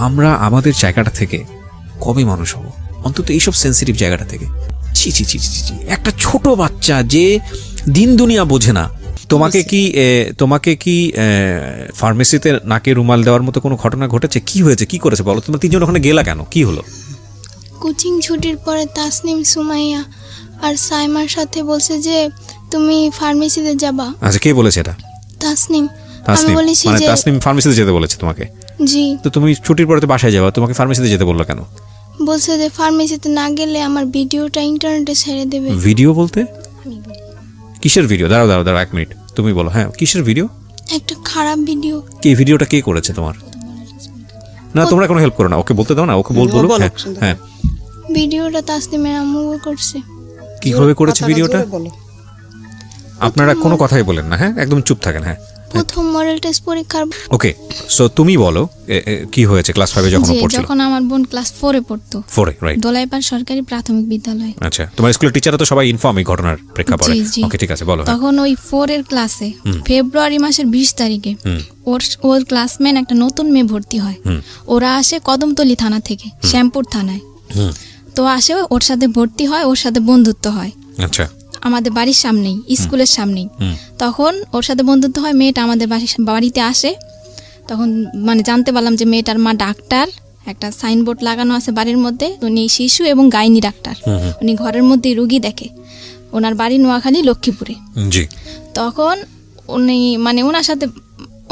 আমরা আমাদের জায়গাটা থেকে কবে মানুষ হব, অন্তত এইসব সেন্সিটিভ জায়গাটা থেকে। ছি ছি ছি ছি ছি, একটা ছোট বাচ্চা যে দিন দুনিয়া বোঝে না, তোমাকে কি ফার্মেসিতে নাকে রুমাল দেওয়ার মতো কোনো ঘটনা ঘটেছে? কি হয়েছে, কি করেছে বলো? তোমরা তিনজন ওখানে গেলা কেন, কি হলো? কোচিং ছুটির পরে তাসনিম, সুমাইয়া আর সাইমার সাথে বলছে যে তুমি ফার্মেসিতে যাবা। আচ্ছা, কে বলেছে এটা? তাসনিম। আমি বলেছি মানে যে তাসনিম ফার্মেসিতে যেতে বলেছে তোমাকে? জি। তো তুমি ছুটির পরে তো বাসায় যাবা, তোমাকে ফার্মেসিতে যেতে বললো কেন? বলছে যে ফার্মেসিতে না গেলে আমার ভিডিওটা ইন্টারনেটে ছেড়ে দেবে। ভিডিও বলতে কিসের ভিডিও? দাঁড়াও 1 মিনিট, তুমি বলো। হ্যাঁ, কিসের ভিডিও? একটা খারাপ ভিডিও। কি ভিডিওটা কে করেছে তোমার? না, তোমরা কোনো হেল্প করো না, ওকে বলতে দাও না, ওকে বলবো। হ্যাঁ, ভিডিওটা তাসনিমের আম্মু করছে। কিভাবে করেছে ভিডিওটা? আপনারা কোনো কথাই বলেন না, হ্যাঁ, একদম চুপ থাকেন। হ্যাঁ, প্রথম মডেল টেস্ট পরীক্ষার। ওকে, সো তুমি বলো কি হয়েছে ক্লাস 5 এ যখন পড়ছিল? যখন আমার বোন ক্লাস 4 এ পড়তো। 4 এ, রাইট। দোলাইপাড় সরকারি প্রাথমিক বিদ্যালয়। আচ্ছা, তোমার স্কুলের টিচাররা তো সবাই ইনফর্ম এই ঘটনার প্রেক্ষাপটে? ওকে, ঠিক আছে, বলো। তখন ওই 4 এর ক্লাসে ফেব্রুয়ারি মাসের 20 তারিখে ওর ক্লাসমেট একটা নতুন মেয়ে ভর্তি হয়। ওরা আসে কদমতলী থানা থেকে, শ্যামপুর থানায়। তো আসে, ওর সাথে ভর্তি হয়, ওর সাথে বন্ধুত্ব হয়। আচ্ছা, আমাদের বাড়ির সামনেই, স্কুলের সামনেই। তখন ওর সাথে বন্ধুত্ব হয়, মেয়েটা আমাদের বাড়িতে আসে। তখন মানে জানতে পারলাম যে মেয়েটার মা ডাক্তার, একটা সাইনবোর্ড লাগানো আছে বাড়ির মধ্যে, উনি শিশু এবং গাইনি ডাক্তার। উনি ঘরের মধ্যেই রুগী দেখে। ওনার বাড়ি নোয়াখালী, লক্ষ্মীপুরে। জি। তখন উনি মানে ওনার সাথে,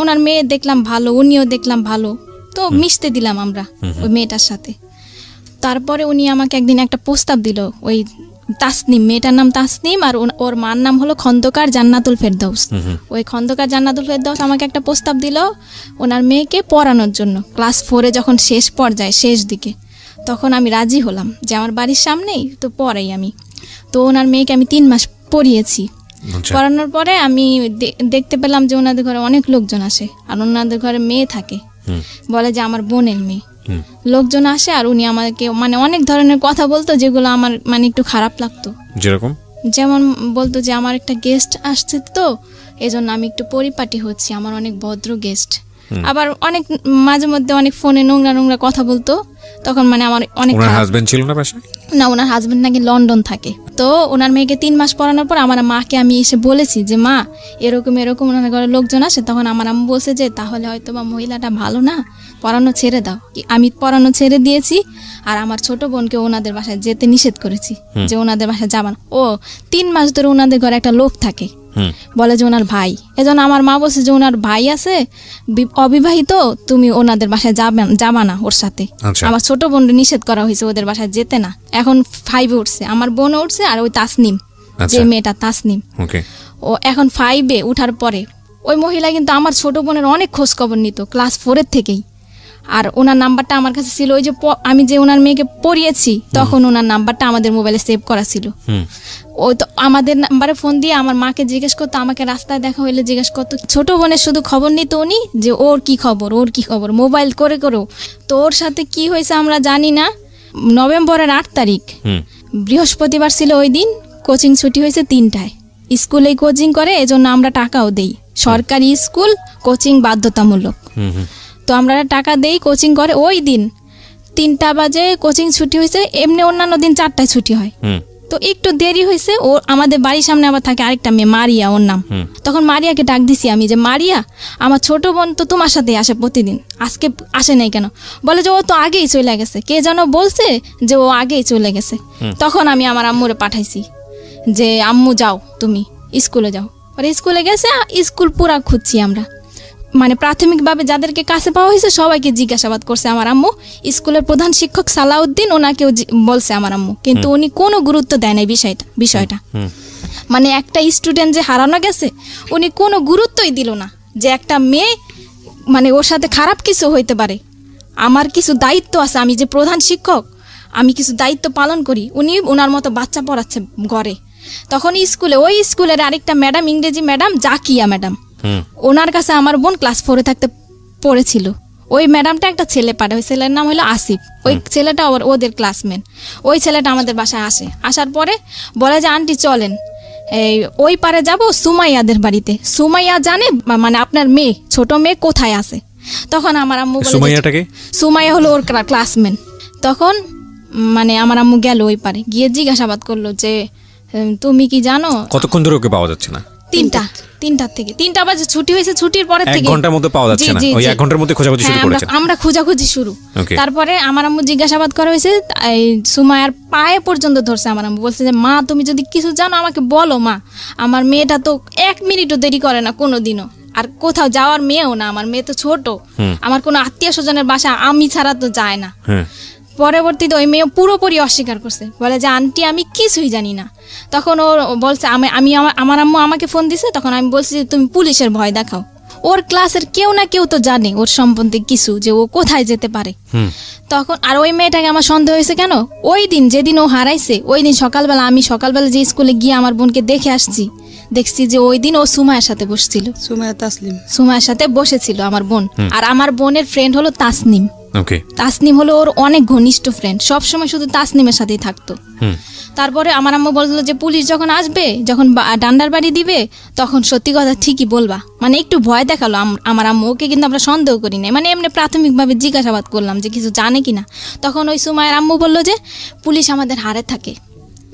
ওনার মেয়ে দেখলাম ভালো, উনিও দেখলাম ভালো, তো মিশতে দিলাম আমরা ওই মেয়েটার সাথে। তারপরে উনি আমাকে একদিন একটা প্রস্তাব দিল, ওই তাসনিম, মেয়েটার নাম তাসনিম, আর ওর মার নাম হলো খন্দকার জান্নাতুল ফেরদৌস। ওই খন্দকার জান্নাতুল ফেরদৌস আমাকে একটা প্রস্তাব দিল ওনার মেয়েকে পড়ানোর জন্য। ক্লাস 4 এ যখন শেষ পর্যায়ে, শেষ দিকে, তখন আমি রাজি হলাম যে আমার বাড়ির সামনেই তো পড়াই আমি। তো ওনার মেয়েকে আমি 3 মাস পড়িয়েছি। পড়ানোর পরে আমি দেখতে পেলাম যে ওনাদের ঘরে অনেক লোকজন আসে, আর ওনাদের ঘরে মেয়ে থাকে, বলে যে আমার বোনের মেয়ে। লোকজন আসে আর উনি আমাকে মানে অনেক ধরনের কথা বলতো, যেগুলো আমার মানে একটু খারাপ লাগতো। যেমন বলতো যে আমার একটা গেস্ট আসছে, তো এজন্য আমি একটু পরিপাটি হচ্ছি, আমার অনেক ভদ্র গেস্ট। আবার অনেক মাঝে মধ্যে অনেক ফোনে নোংরা কথা বলতো। তখন মানে আমার অনেক হাজবেন্ড ছিল না বাসায়? না, ওনার হাজবেন্ড নাকি লন্ডন থাকে। তো ওনার মেয়েকে 3 মাস পড়ানোর পর আমার মাকে আমি এসে বলেছি যে মা, এরকম ওনার ঘরে লোকজন আসে। তখন আমার আম্মু বলছে যে তাহলে হয়তো বা মহিলাটা ভালো না, পড়ানো ছেড়ে দাও। আমি পড়ানো ছেড়ে দিয়েছি, আর আমার ছোট বোনকে ওনাদের বাসায় যেতে নিষেধ করেছি, যে ওনাদের বাসায় যাবা না। ও 3 মাস ধরে ওনাদের ঘরে একটা লোক থাকে, বলে যে ওনার ভাই। এজন্য আমার মা বলছে যে ওনার ভাই আছে অবিবাহিত, তুমি ওনাদের বাসায় যাবা না ওর সাথে। আমার ছোট বোন নিষেধ করা হয়েছে ওদের বাসায় যেতে না। এখন 5 এ উঠছে, আমার বোন উঠছে, আর ওই তাসনিম, যে মেয়েটা তাসনিম, ও এখন 5 এ উঠার পরে ওই মহিলা কিন্তু আমার ছোট বোনের অনেক খোঁজ খবর নিত ক্লাস 4 এর থেকেই। আর ওনার নাম্বারটা আমার কাছে ছিল, ওই যে আমি যে ওনার মেয়েকে পড়িয়েছি তখন ওনার নাম্বারটা আমাদের মোবাইলে সেভ করা ছিল। ওই তো আমাদের নাম্বারে ফোন দিয়ে আমার মাকে জিজ্ঞেস করতো, আমাকে রাস্তায় দেখা হইলে জিজ্ঞেস করতো। ছোট বোনের শুধু খবর নিত উনি, যে ওর কি খবর, মোবাইল করে করেও। তো ওর সাথে কি হয়েছে আমরা জানি না। নভেম্বরের 8 তারিখ বৃহস্পতিবার ছিল, ওই দিন কোচিং ছুটি হয়েছে 3টায়। স্কুলেই কোচিং করে, এজন্য আমরা টাকাও দেই। সরকারি স্কুল, কোচিং বাধ্যতামূলক। তো আমরা টাকা দেই, কোচিং করে। ওই দিন 3টা বাজে কোচিং ছুটি হয়েছে। এমনি অন্যান্য দিন 4টায় ছুটি হয়, তো একটু দেরি হয়েছে। ও আমাদের বাড়ির সামনে আবার থাকে আরেকটা মেয়ে, মারিয়া ওর নাম। তখন মারিয়াকে ডাক দিছি আমি, যে মারিয়া, আমার ছোট বোন তো তোমার সাথে আসে প্রতিদিন, আজকে আসে নাই কেন? বলে যে ও তো আগেই চলে গেছে, কে যেন বলছে যে ও আগেই চলে গেছে। তখন আমি আমার আম্মুরে পাঠাইছি যে আম্মু যাও, তুমি স্কুলে যাও। পরে স্কুলে গেছে, স্কুল পুরা খুঁজছি আমরা, মানে প্রাথমিকভাবে যাদেরকে কাছে পাওয়া হয়েছে সবাইকে জিজ্ঞাসাবাদ করছে আমার আম্মু। স্কুলের প্রধান শিক্ষক সালাউদ্দিন, ওনাকেও বলছে আমার আম্মু, কিন্তু উনি কোনো গুরুত্ব দেয় নাই বিষয়টা। মানে একটা স্টুডেন্ট যে হারানো গেছে, উনি কোনো গুরুত্বই দিল না যে একটা মেয়ে মানে ওর সাথে খারাপ কিছু হইতে পারে। আমার কিছু দায়িত্ব আছে, আমি যে প্রধান শিক্ষক, আমি কিছু দায়িত্ব পালন করি। উনি ওনার মতো বাচ্চা পড়াচ্ছে ঘরে। তখন স্কুলে, ওই স্কুলের আরেকটা ম্যাডাম, ইংরেজি ম্যাডাম জাকিয়া ম্যাডাম, ওনার কাছে আমার বোন ক্লাস 4 এ থাকতে পড়েছিল। ওই ম্যাডামটা একটা ছেলে পাঠায়, ওই ছেলের নাম হলো আসিফ। ওই ছেলেটা ওদের ক্লাসমেট। ওই ছেলেটা আমাদের বাসায় আসে, আসার পরে বলে যে আন্টি চলেন ওই পারে যাব সুমাইয়াদের বাড়িতে। সুমাইয়া জানে মানে আপনার মেয়ে, ছোট মেয়ে কোথায় আছে। তখন আমার আম্মু বলে যে, সুমাইয়াটাকে সুমাইয়া হলো ওর ক্লাসমেট। তখন মানে আমার আম্মু গেল ওই পারে, গিয়ে জিজ্ঞাসাবাদ করলো যে তুমি কি জানো। কতক্ষণ ধরে ওকে পাওয়া যাচ্ছে না? 3টার থেকে 3টা বাজে ছুটি হয়েছে, ছুটির পরে এক থেকে ঘন্টার মধ্যে পাওয়া যাচ্ছে না, ওই এক ঘন্টার মধ্যে খোঁজাখুঁজি শুরু করেছে। আমরা খোঁজাখুঁজি শুরু। Okay. তারপরে আমার আম্মু জিজ্ঞাসাবাদ করা হয়েছে, এই সুমাইয়ার পায়ে পর্যন্ত ধরছে। আমার আম্মু বলছে যে মা তুমি যদি কিছু জানো আমাকে বলো মা, আমার মেয়েটা তো 1 মিনিটও দেরি করে না কোনোদিনও, আর কোথাও যাওয়ার মেয়েও না, আমার মেয়ে তো ছোট, আমার কোনো আত্মীয় স্বজনের বাসা আমি ছাড়া তো যায় না। হ্যাঁ, পরবর্তীতে ওই মেয়ে পুরোপুরি অস্বীকার করছে, বলে যে আন্টি আমি কিছুই জানি না। তখন ও বলছে আমার আম্মু আমাকে ফোন দিছে, তখন আমি বলছি যে তুমি পুলিশের ভয় দেখাও। ওর ক্লাসের কেউ না কেউ তো জানে ওর সম্বন্ধে কিছু, যে ও কোথায় যেতে পারে। তখন আর ওই মেয়েটাকে আমার সন্দেহ হয়েছে কেন, ওই দিন যেদিন ও হারাইছে ওই দিন সকালবেলা আমি যে স্কুলে গিয়ে আমার বোনকে দেখে আসছি, দেখছি যে ওই দিন ও সুমাইয়ার সাথে বসছিল, সুমাইয়ার সাথে বসেছিল আমার বোন। আর আমার বোনের ফ্রেন্ড হলো তাসনিম। ওকে, তাসনিম হলো ওর অনেক ঘনিষ্ঠ ফ্রেন্ড, সবসময় শুধু তাসনিমের সাথেই থাকতো। তারপরে আমার আম্মু বললো যে পুলিশ যখন আসবে, যখন ডান্ডার বাড়ি দিবে, তখন সত্যি কথা ঠিকই বলবা। মানে একটু ভয় দেখালো আমার আম্মু, ওকে কিন্তু আমরা সন্দেহ করি নাই, মানে এমনি প্রাথমিকভাবে জিজ্ঞাসাবাদ করলাম যে কিছু জানে কিনা। তখন ওই সুমাইয়ার আম্মু বললো যে পুলিশ আমাদের হারে থাকে,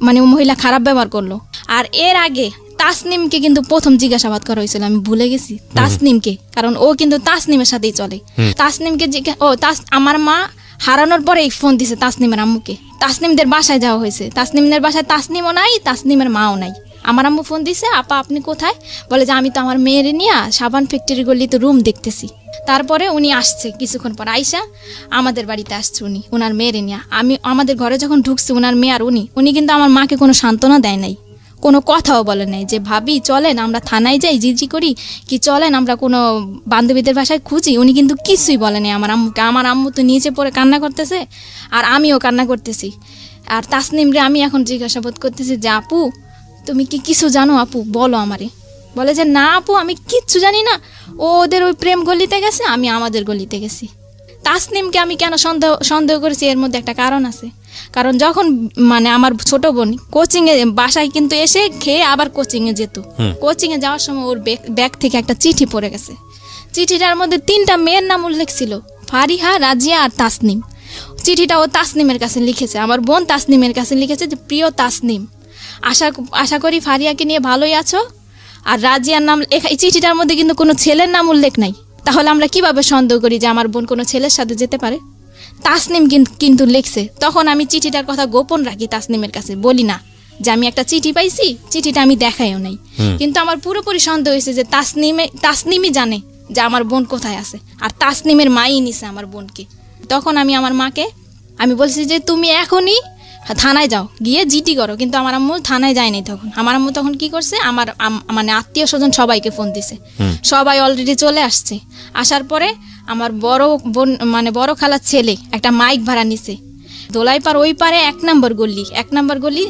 মানে ও মহিলা খারাপ ব্যবহার করলো। আর এর আগে তাসনিমকে কিন্তু প্রথম জিজ্ঞাসাবাদ করা হয়েছিল, আমি ভুলে গেছি তাসনিমকে, কারণ ও কিন্তু তাসনিমের সাথেই চলে। তাসনিমকে আমার মা হারানোর পরে ফোন দিছে তাসনিমের আম্মুকে, তাসনিমদের বাসায় যাওয়া হয়েছে। তাসনিমদের বাসায় তাসনিমও নাই, তাসনিমের মাও নাই। আমার আম্মু ফোন দিছে, আপা আপনি কোথায়? বলে যে আমি তো আমার মেয়ের নিয়ে সাবান ফ্যাক্টরি গলিতে রুম দেখতেছি। তারপরে উনি আসছে কিছুক্ষণ পর, আইসা আমাদের বাড়িতে আসছে উনি ওনার মেয়ের নিয়ে। আমাদের ঘরে যখন ঢুকছে ওনার মেয়ে আর উনি কিন্তু আমার মাকে কোনো সান্ত্বনা দেয় নাই, কোনো কথাও বলে নাই যে ভাবি চলেন আমরা থানায় যাই জিজি করি, কি চলেন আমরা কোনো বান্ধবীদের বাসায় খুঁজি। উনি কিন্তু কিছুই বলে নাই আমার আম্মুকে। আমার আম্মু তো নিচে পড়ে কান্না করতেছে, আর আমিও কান্না করতেছি। আর তাসনিমরে আমি এখন জিজ্ঞাসাবাদ করতেছি যে আপু তুমি কি কিছু জানো আপু, বলো আমারে। বলে যে না আপু আমি কিচ্ছু জানি না, ও ওদের ওই প্রেম গলিতে গেছে, আমি আমাদের গলিতে গেছি। তাসনিমকে আমি কেন সন্দেহ করেছি, এর মধ্যে একটা কারণ আছে। কারণ যখন মানে আমার ছোট বোন কোচিংয়ে বাসায় কিন্তু এসে খেয়ে আবার কোচিংয়ে যেত, কোচিংয়ে যাওয়ার সময় ওর ব্যাগ থেকে একটা চিঠি পড়ে গেছে। চিঠিটার মধ্যে 3টা মেয়ের নাম উল্লেখ ছিল, ফারিহা, রাজিয়া আর তাসনিম। চিঠিটা ও তাসনিমের কাছে লিখেছে, আমার বোন তাসনিমের কাছে লিখেছে যে প্রিয় তাসনিম, আশা করি ফারিয়াকে নিয়ে ভালোই আছো। আর রাজিয়ার নাম এই চিঠিটার মধ্যে কিন্তু কোনো ছেলের নাম উল্লেখ নাই, তাহলে আমরা কিভাবে সন্দেহ করি যে আমার বোন কোনো ছেলের সাথে যেতে পারে? তাসনিম কিন্তু লিখছে। তখন আমি চিঠিটার কথা গোপন রাখি, তাসনিমের কাছে বলি না যে আমি একটা চিঠি পাইছি, চিঠিটা আমি দেখাইও নাই। কিন্তু আমার পুরোপুরি সন্দেহ হয়েছে যে তাসনিমই জানে যে আমার বোন কোথায় আছে, আর তাসনিমের মাই নিছে আমার বোনকে। তখন আমি আমার মাকে বলছি যে তুমি এখনই থানায় যাও, গিয়ে জিটি করো। কিন্তু আমার আম্মু থানায় যায়নি। তখন আমার আম্মু তখন কি করছে, আমার মানে আত্মীয় স্বজন সবাইকে ফোন দিছে, সবাই অলরেডি চলে আসছে। আসার পরে আমার বড় বোন মানে বড় খালার ছেলে একটা মাইক ভাড়া নিছে দোলাইপাড় ওই পারে 1 নম্বর গলি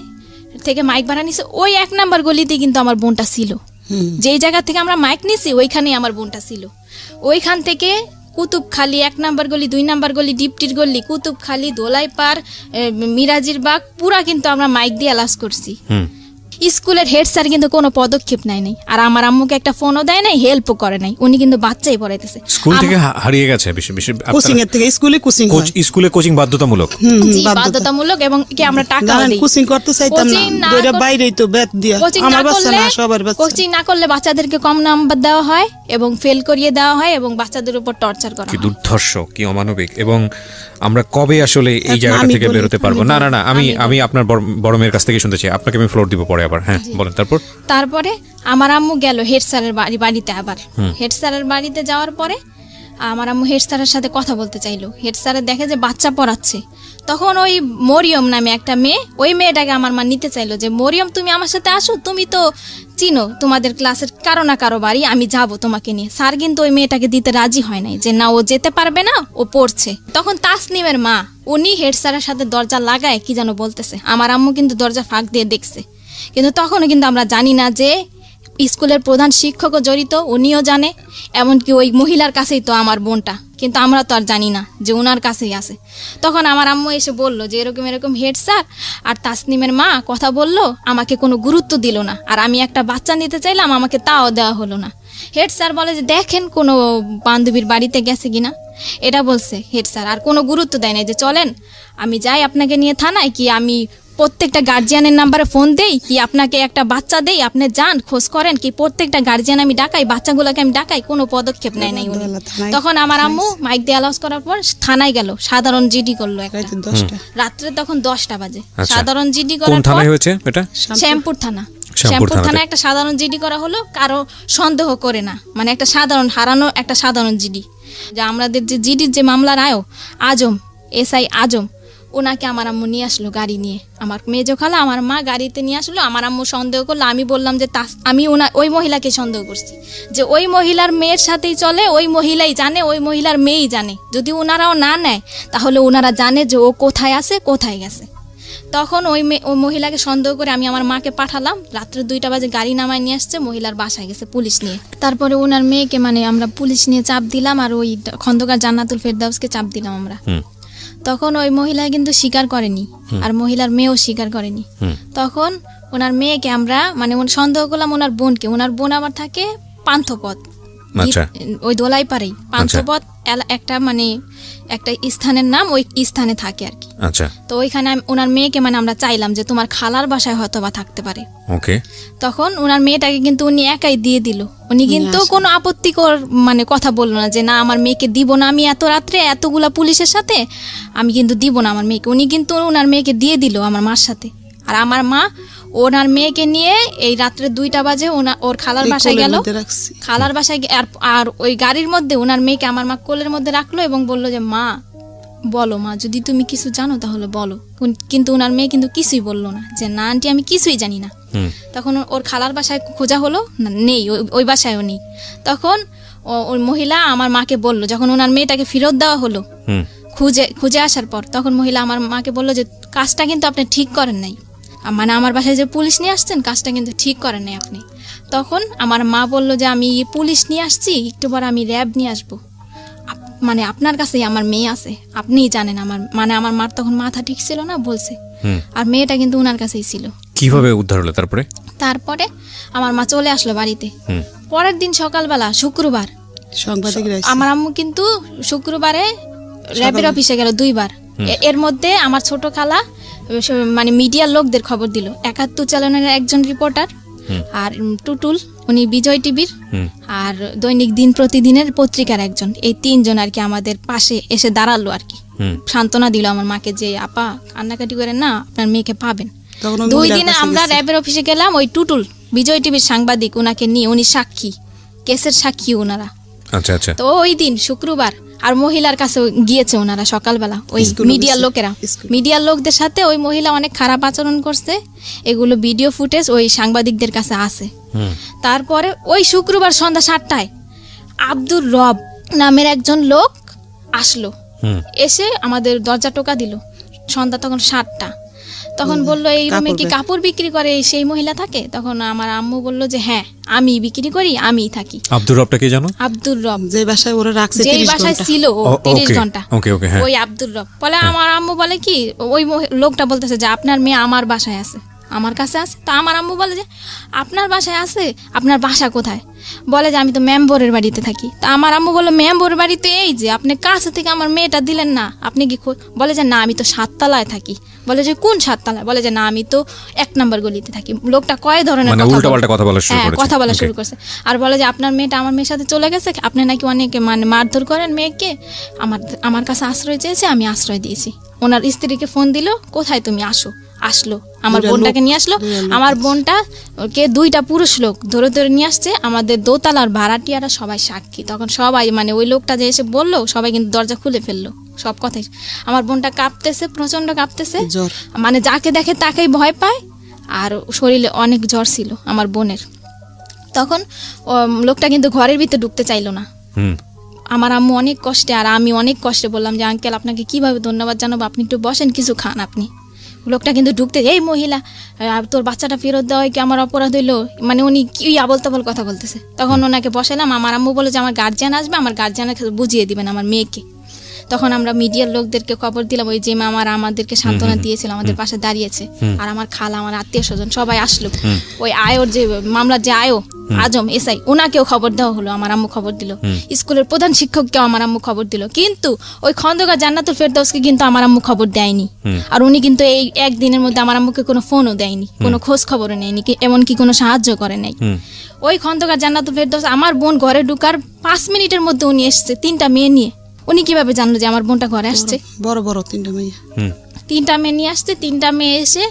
থেকে মাইক ভাড়া নিছে। ওই 1 নম্বর গলিতে কিন্তু আমার বোনটা ছিল, যেই জায়গা থেকে আমরা মাইক নিছি ওইখানেই আমার বোনটা ছিল। ওইখান থেকে কুতুবখালি 1 নম্বর গলি, 2 নম্বর গলি, ডিপটির গলি, কুতুবখালি, দোলাইপাড়, মিরাজির বাগ পুরা কিন্তু আমরা মাইক দিয়ে আলাস করছি। স্কুলের হেড স্যার কিন্তু কোনো পদক্ষেপ নেয় নাই, আর আমার আম্মুকে একটা ফোনও দেয় নাই, হেল্পও করে নাই। উনি কিন্তু বাচ্চাই পড়াইতেছে। স্কুল থেকে হারিয়ে গেছে কোচিং এর থেকে স্কুলে কোচিং বাধ্যতামূলক, জি বাধ্যতামূলক, এবং কি আমরা টাকা দেই। কোচিং করতে চাইতাম না, দুইটা বাইরেই তো বেত দিয়া আমার বাচ্চা না সবার বাচ্চা। কোচিং না করলে বাচ্চাদেরকে কম নাম্বার দেওয়া হয় এবং ফেল করিয়ে দেওয়া হয় এবং বাচ্চাদের উপর টর্চার করা হয়। কি দুর্ধর্ষ, কি অমানবিক। এবং আমরা কবে আসলে এই জায়গাটা থেকে বেরোতে পারবো? না আমি আপনার বড় মেয়ের কাছ থেকে শুনতে চাই, আপনাকে আমি ফ্লোর দিব পরে আবার। হ্যাঁ বলেন। তারপরে আমার আম্মু গেল হেড স্যারের বাড়িতে। আবার হেড স্যারের বাড়িতে যাওয়ার পরে আমার আম্মু হেড স্যারের সাথে কথা বলতে চাইলো। হেড স্যারের দেখে যে বাচ্চা পড়াচ্ছে। তখন ওই মরিয়ম নামে একটা মেয়ে, ওই মেয়েটাকে আমার মা নিতে চাইলো যে মরিয়ম তুমি আমার সাথে আসো, তুমি তো চিনো তোমাদের ক্লাসের কারো না কারো বাড়ি, আমি যাব তোমাকে নিয়ে। স্যার কিন্তু ওই মেয়েটাকে দিতে রাজি হয় নাই, যে না ও যেতে পারবে না, ও পড়ছে। তখন তাসনিমের মা উনি হেড স্যারের সাথে দরজা লাগায় কি যেন বলতেছে। আমার আম্মু কিন্তু দরজা ফাঁক দিয়ে দেখছে, কিন্তু তখনও কিন্তু আমরা জানি না যে স্কুলের প্রধান শিক্ষকও জড়িত, উনিও জানে, এমনকি ওই মহিলার কাছেই তো আমার বোনটা, কিন্তু আমরা তো আর জানি না যে ওনার কাছেই আছে। তখন আমার আম্মু এসে বলল যে এরকম হেড স্যার আর তাসনিমের মা কথা বলল, আমাকে কোনো গুরুত্ব দিল না, আর আমি একটা বাচ্চা নিতে চাইলাম আমাকে তাও দেওয়া হলো না। হেড স্যার বলে যে দেখেন কোনো বান্ধবীর বাড়িতে গেছে কিনা, এটা বলছে হেড স্যার। আর কোনো গুরুত্ব দেয় না যে চলেন আমি যাই আপনাকে নিয়ে থানায়, কি আমি প্রত্যেকটা গার্জিয়ানের নাম্বারে ফোন দেই, কি আপনাকে একটা বাচ্চা দেই, আপনি যান খোঁজ করেন, কি প্রত্যেকটা গার্জিয়ান আমি ডাকাই, বাচ্চাগুলোকে আমি ডাকাই, কোনো পদক্ষেপ নেয় নাই উনি। তখন আমার আম্মু মাইক দিয়ে অ্যালাউন্স করার পর থানায় গেল, সাধারণ জিডি করলো একটা রাত্রে, তখন 10টা বাজে। সাধারণ জিডি করার পর হয়েছে এটা শ্যামপুর থানা একটা সাধারণ জিডি করা হলো, কারো সন্দেহ করে না, মানে একটা সাধারণ হারানো একটা সাধারণ জিডি। যে আমাদের যে জিডির যে মামলার আজম এসআই আজম, ওনাকে আমার আম্মু নিয়ে আসলো গাড়ি নিয়ে, আমার মেজো খালা আমার মা গাড়িতে নিয়ে আসলো। আমার আম্মু সন্দেহ করলো, আমি বললাম যে আমি ওই মহিলাকে সন্দেহ করছি, যে ওই মহিলার মেয়ের সাথেই চলে, ওই মহিলাই জানে, ওই মহিলার মেয়েই জানে, যদি ওনারাও না নেয় তাহলে ওনারা জানে যে ও কোথায় আছে কোথায় গেছে। তখন ওই মহিলাকে সন্দেহ করে আমি আমার মাকে পাঠালাম, রাত্রে 2টা বাজে গাড়ি নামায় নিয়ে আসছে, মহিলার বাসায় গেছে পুলিশ নিয়ে। তারপরে ওনার মেয়েকে মানে আমরা পুলিশ নিয়ে চাপ দিলাম, আর ওই খন্দকার জান্নাতুল ফেরদাউসকে চাপ দিলাম আমরা। তখন ওই মহিলা কিন্তু স্বীকার করেনি, আর মহিলার মেয়েও স্বীকার করেনি। তখন ওনার মেয়েকে আমরা মানে সন্দেহ করলাম ওনার বোনকে, ওনার বোন আবার থাকে পান্থপথ, ওই দোলাই পারেই পান্থপথ একটা মানে একটা স্থানের নাম, ওই স্থানে থাকে আর কি। তো ওইখানে ওনার মেয়েকে মানে আমরা চাইলাম যে তোমার খালার বাসায় হয়তো বা থাকতে পারে। তখন ওনার মেয়েটাকে কিন্তু উনি একাই দিয়ে দিল, উনি কিন্তু কোনো আপত্তিকর মানে কথা বললো না যে না আমার মেয়েকে দিব না, আমি এত রাত্রে এতগুলা পুলিশের সাথে আমি কিন্তু দিব না আমার মেয়েকে। উনি কিন্তু ওনার মেয়েকে দিয়ে দিল আমার মার সাথে। আর আমার মা ওনার মেয়েকে নিয়ে এই রাত্রে 2টা বাজে ওর খালার বাসায় গেল, খালার বাসায় আর ওই গাড়ির মধ্যে ওনার মেয়েকে আমার মা কোলের মধ্যে রাখলো এবং বললো যে মা বলো, মা যদি তুমি কিছু জানো তাহলে বলো। কিন্তু ওনার মেয়ে কিন্তু কিছুই বললো না, যে না আন্টি আমি কিছুই জানি না। তখন ওর খালার বাসায় খোঁজা হলো, নেই, ওই বাসায়ও নেই। তখন ওই মহিলা আমার মাকে বললো, যখন ওনার মেয়েটাকে ফেরত দেওয়া হলো খুঁজে আসার পর, তখন মহিলা আমার মাকে বললো যে কাজটা কিন্তু আপনি ঠিক করেন নাই, মানে আমার বাসায় যে পুলিশ নিয়ে আসছেন কাজটা কিন্তু ঠিক করেন নাই আপনি। তখন আমার মা বলল যে আমি পুলিশ নিয়ে আসছি, একটু পর আমি র্যাব নিয়ে আসবো, মানে আপনার কাছেই আমার মেয়ে আছে, আপনিই জানেন। আমার মার তখন মাথা ঠিক ছিল না, বলছে। আর মেয়েটা কিন্তু ওনার কাছেই ছিল। কিভাবে উদ্ধার হলো তারপরে আমার মা চলে আসলো বাড়িতে। পরের দিন সকালবেলা শুক্রবার আমার আম্মু কিন্তু শুক্রবারে র্যাবের অফিসে গেল 2বার। এর মধ্যে আমার ছোট খালা মানে মিডিয়ার লোকদের খবর দিল, 71 চ্যানেলের একজন রিপোর্টার, আর টুটুল উনি বিজয় টিভির, আর দৈনিক দিন প্রতিদিনের পত্রিকার একজন, এই 3 জন আর কি আমাদের পাশে এসে দাঁড়ালো আর কি, সান্ত্বনা দিল আমার মাকে যে আপা কান্নাকাটি করেন না, আপনার মেয়েকে পাবেন। 2 দিনে আমরা র্যাবের অফিসে গেলাম, ওই টুটুল বিজয় টিভির সাংবাদিক ওনাকে নিয়ে, উনি সাক্ষী, কেসের সাক্ষী ওনারা। তো ওই দিন শুক্রবার আর মহিলার কাছে গিয়েছে ওনারা সকালবেলা, ওই মিডিয়ার লোকেরা, মিডিয়ার লোকদের সাথে ওই মহিলা অনেক খারাপ আচরণ করছে, এগুলো ভিডিও ফুটেজ ওই সাংবাদিকদের কাছে আছে। তারপরে ওই শুক্রবার সন্ধ্যা 7টায় আব্দুর রব নামের একজন লোক আসলো, এসে আমাদের দরজা টোকা দিল। সন্ধ্যা তখন 7টা। তখন বললো এই রুমে কি কাপড় বিক্রি করে সেই মহিলা থাকে? তখন আমার আম্মু বললো যে হ্যাঁ আমি বিক্রি করি, আমিই থাকি। আব্দুর রবটা কি জানো? আব্দুর রব, যে বাসায় ওরা রাখছে, যে বাসায় ছিল 30 ঘন্টা, ওই আব্দুর রব বলে। আমার আম্মু বলে কি, ওই লোকটা বলতেছে যে আপনার মেয়ে আমার বাসায় আছে, আমার কাছে আছে। তো আমার আম্মু বলে যে আপনার বাসায় আছে, আপনার বাসা কোথায়? বলে যে আমি তো মেম্বরের বাড়িতে থাকি। তা আমার আম্মু বললো মেম্বরের বাড়িতে এই যে আপনি কাছে থেকে আমার মেয়েটা দিলেন না, আপনি কি? বলে যে না আমি তো 7 তলায় থাকি। বলে যে কোন 7 তলায়? বলে যে না আমি তো 1 নম্বর গলিতে থাকি। লোকটা কয় ধরনের কথা বলা শুরু করছে। আর বলে যে আপনার মেয়েটা আমার মেয়ের সাথে চলে গেছে, আপনি নাকি অনেকে মানে মারধর করেন মেয়েকে, আমার কাছে আশ্রয় চেয়েছে, আমি আশ্রয় দিয়েছি। ওনার স্ত্রীকে ফোন দিল, কোথায় তুমি? আসলো আমার বোনটাকে নিয়ে আসলো। আমার বোনটা কে 2টা পুরুষ লোক ধরে ধরে নিয়ে আসছে, আমাদের দোতলার ভাড়াটিয়ারা সবাই সাক্ষী। তখন সবাই মানে ওই লোকটা যে এসে বললো, সবাই কিন্তু দরজা খুলে ফেললো, সব কথাই। আমার বোনটা কাঁপতেছে, প্রচন্ড কাঁপতেছে, মানে যাকে দেখে তাকেই ভয় পায়, আর শরীরে অনেক জ্বর ছিল আমার বোনের। তখন লোকটা কিন্তু ঘরের ভিতরে ঢুকতে চাইলো না। আমার আম্মু অনেক কষ্টে আর আমি অনেক কষ্টে বললাম যে আঙ্কেল আপনাকে কিভাবে ধন্যবাদ জানাবো, আপনি একটু বসেন, কিছু খান আপনি। লোকটা কিন্তু ঢুকতে, এই মহিলা তোর বাচ্চাটা ফেরত দেওয়া কি আমার অপরাধ হইলো? মানে উনি কি আবল তাবল কথা বলতেছে। তখন ওনাকে বসালাম। আমার আম্মু বলে যে আমার গার্জিয়ান আসবে, আমার গার্জিয়ানকে বুঝিয়ে দিবেন আমার মেয়েকে। তখন আমরা মিডিয়ার লোকদেরকে খবর দিলাম, ওই যে মামারা আমাদেরকে সান্ত্বনা দিয়েছিল, আমাদের পাশে দাঁড়িয়েছে, আর আমার খালা, আমার আত্মীয় স্বজন সবাই আসলো। ওই আয়োর যে মামলার যে আয়ো আজম এসআই, ওনাকেও খবর দেওয়া হলো, আমার আম্মু খবর দিল, স্কুলের প্রধান শিক্ষককেও আমার আম্মু খবর দিল, কিন্তু ওই খন্দকার জান্নাতুল ফেরদৌসকে কিন্তু আমার আম্মু খবর দেয়নি। আর উনি কিন্তু এই একদিনের মধ্যে আমার আম্মুকে কোনো ফোনও দেয়নি, কোনো খোঁজ খবরও নেয়নি, এমনকি কোনো সাহায্য করে নাই। ওই খন্দকার জান্নাতুল ফেরদৌস আমার বোন ঘরে ঢুকার 5 মিনিটের মধ্যে উনি এসছে 3টা মেয়ে নিয়ে। উনি কিভাবে জানলো যে আমার বোনটা ঘরে আসছে? বড় বড় 3টা মেয়ে, 3টা মেয়ে নিয়ে আসছে। 3টা মেয়ে এসে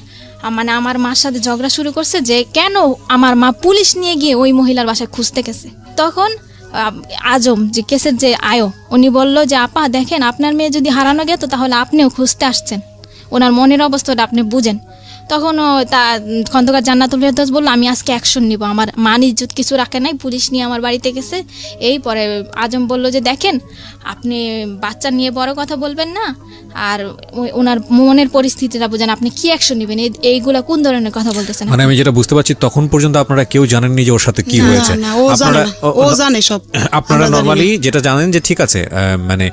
মানে আমার মার সাথে ঝগড়া শুরু করছে যে কেন আমার মা পুলিশ নিয়ে গিয়ে ওই মহিলার বাসায় খুঁজতে গেছে। তখন আজম যে কেসের যে আয়ো, উনি বলল যে আপা দেখেন, আপনার মেয়ে যদি হারানো গেত তাহলে আপনিও খুঁজতে আসছেন, ওনার মনের অবস্থাটা আপনি বুঝেন। তখন তা খন্দকার জান্নাতুল ফেরদৌস বললো আমি আজকে অ্যাকশন নিব, আমার মান ইজ্জত কিছু রাখে নাই, পুলিশ নিয়ে আমার বাড়িতে গেছে। এই পরে আজম বলল যে দেখেন, আপনি বাচ্চা নিয়ে বড় কথা বলবেন না, আর ওনার মনের পরিস্থিতিটা বুঝেন, আপনি কি অ্যাকশন নেবেন, এইগুলা কোন ধরনের কথা বলতেছেন? মানে আমি যেটা বুঝতে পারছি, তখন পর্যন্ত আপনারা কেউ জানেননি যে ওর সাথে কি হয়েছে। ও জানে সব। আপনারা নরমালি যেটা জানেন যে ঠিক আছে, মানে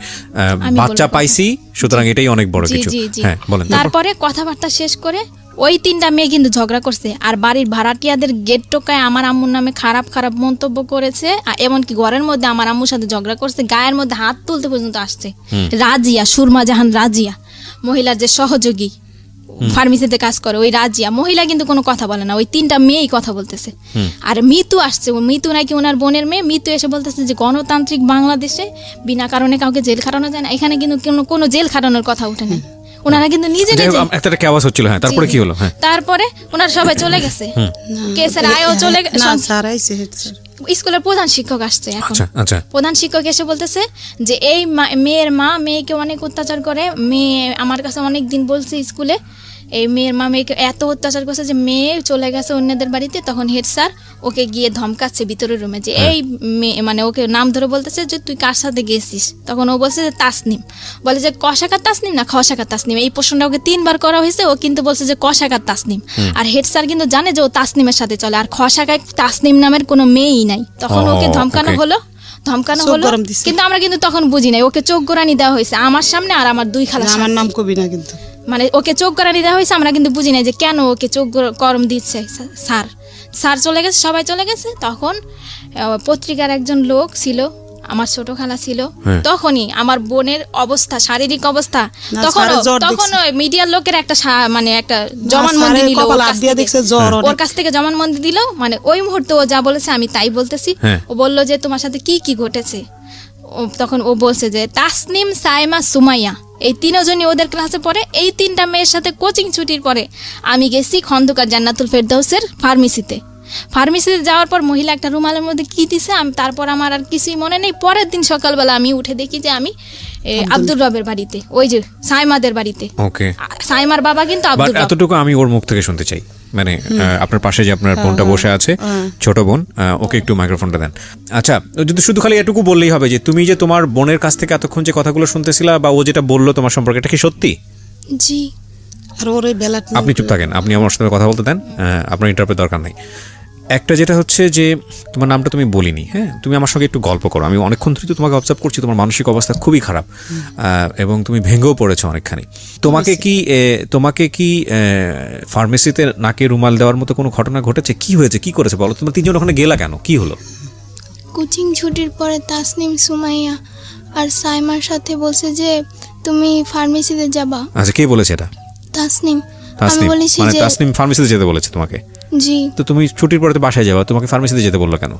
বাচ্চা পাইছি, সুতরাং এটাই অনেক বড় কিছু। হ্যাঁ বলেন। তারপরে কথাবার্তা শেষ করে ওই 3টা মেয়ে কিন্তু ঝগড়া করছে, আর বাড়ির ভাড়াটিয়াদের গেট টোকায় আমার আম্মুর নামে খারাপ খারাপ মন্তব্য করেছে, এমনকি ঘরের মধ্যে আমার আম্মুর সাথে ঝগড়া করছে, গায়ের মধ্যে হাত তুলতে পর্যন্ত আসছে। রাজিয়া, সুরমা জাহান রাজিয়া, মহিলার যে সহযোগী ফার্মেসিতে কাজ করে, ওই রাজিয়া মহিলা কিন্তু কোনো কথা বলে না, ওই 3টা মেয়েই কথা বলতেছে। আর মিতু আসছে, মিতু নাকি ওনার বোনের মেয়ে। মিতু এসে বলতেছে যে গণতান্ত্রিক বাংলাদেশে বিনা কারণে কাউকে জেল খাটানো যায় না, এখানে কিন্তু কোনো জেল খাটানোর কথা উঠে না। ওনারা কিন্তু নিজে নিজে একটা আওয়াজ হচ্ছিল। হ্যাঁ তারপরে কি হলো? হ্যাঁ তারপরে ওনারা সবাই চলে গেছে, কেসের আয়ও চলে গেছে, স্কুলের প্রধান শিক্ষক আসছে এখন। প্রধান শিক্ষক এসে বলতেছে যে এই মেয়ের মা মেয়েকে অনেক অত্যাচার করে, মেয়ে আমার কাছে অনেক দিন বলছে স্কুলে, এই মেয়ের মা মেয়েকে এত অত্যাচার করছে যে মেয়ে চলে গেছে অন্যদের বাড়িতে। তখন হেড স্যার ওকে গিয়ে ধমকাচ্ছে ভিতরের রুমে, যে এই মেয়ে, মানে ওকে নাম ধরে বলতেছে যে তুই কার সাথে গেছিস। তখন ও বলছে যে তাসনিম, বলে যে কশাকার তাসনিম না খশাকার তাসনিম। এই প্রশ্নটা ওকে 3বার করা হয়েছে, ও কিন্তু বলছে যে কশাকার তাসনিম। আর হেড স্যার কিন্তু জানে যে ও তাসনিমের সাথে চলে, আর খশাকার তাসনিম নামের কোনো মেয়েই নাই। তখন ওকে ধমকানো হলো, কিন্তু আমরা কিন্তু তখন বুঝি নাই, ওকে চোখ গোড়ানি দেওয়া হয়েছে আমার সামনে, আর আমার 2 খালা, আমার নাম কবি না কিন্তু, মানে ওকে চোখ গড়ানি দেওয়া হয়েছে, আমরা কিন্তু বুঝি নাই যে কেন ওকে চোখ গরম দিচ্ছে। স্যার চলে গেছে, সবাই চলে গেছে। তখন পত্রিকার একজন লোক ছিল, আমার ছোট খালা ছিল, তখনই আমার বোনের অবস্থা, শারীরিক অবস্থা, তখন মিডিয়ার লোকের একটা মানে একটা জবানবন্দি নিল, ওর কাছ থেকে জবানবন্দি দিল। মানে ওই মুহূর্তে ও যা বলেছে আমি তাই বলতেছি। ও বললো যে তোমার সাথে কি কি ঘটেছে। তখন ও বলছে যে তাসনিম, সাইমা, সুমাইয়া, এই 3জনই ওদের ক্লাসে পড়ে। এই 3টা মেয়ের সাথে কোচিং ছুটির পরে আমি গেছি খন্দকার জান্নাতুল ফেরদৌসের ফার্মেসিতে। যাওয়ার পর মহিলা একটা রুমালের মধ্যে কি দিছে, আমি তারপর আমার আর কিছুই মনে নেই। পরের দিন সকালবেলা আমি উঠে দেখি যে আমি আব্দুর রবের বাড়িতে, ওই যে সাইমাদের বাড়িতে। সাইমার বাবা কিন্তু আব্দুর রব। এতটুকু আমি ওর মুখ থেকে শুনতে চাই, মানে আপনার পাশে যে আপনার বোনটা বসে আছে, ছোট বোন, ওকে একটু মাইক্রোফোনটা দেন। আচ্ছা, যদি শুধু খালি এটুকু বললেই হবে যে তুমি যে তোমার বোনের কাছ থেকে এতক্ষণ যে কথাগুলো শুনতেছিলা, বা ও যেটা বললো তোমার সম্পর্কে, এটা কি সত্যি? জি। আর ওর এই বেলা আপনি চুপ থাকেন, আপনি আমার সাথে কথা বলতে দেন, আপনার ইন্টারপ্রেট দরকার নাই। একটা যেটা হচ্ছে যে তোমার নামটা তুমি বলিনি, হ্যাঁ, তুমি আমার সঙ্গে একটু গল্প করো। আমি অনেকক্ষণ ধরে তোমাকে অবজার্ভ করছি, তোমার মানসিক অবস্থা খুবই খারাপ, এবং তুমি ভেঙেও পড়েছো অনেকখানি। তোমাকে কি ফার্মেসিতে নাকে রুমাল দেওয়ার মতো কোনো ঘটনা ঘটেছে? কি হয়েছে, কি করেছে বলো? তোমরা 3জন ওখানে গেলা কেন, কি হলো? কোচিং ছুটির পরে তাসনিম, সুমাইয়া আর সাইমার সাথে বলছে যে তুমি ফার্মেসিতে যাবা। আচ্ছা, কে বলেছে এটা? তাসনিম। আমি বলেছি মানে যে তাসনিম ফার্মেসিতে যেতে বলেছে তোমাকে? জি। তো তুমি ছুটির পরে তো বাসায় যাবা, তোমাকে ফার্মেসিতে যেতে বললো কেন?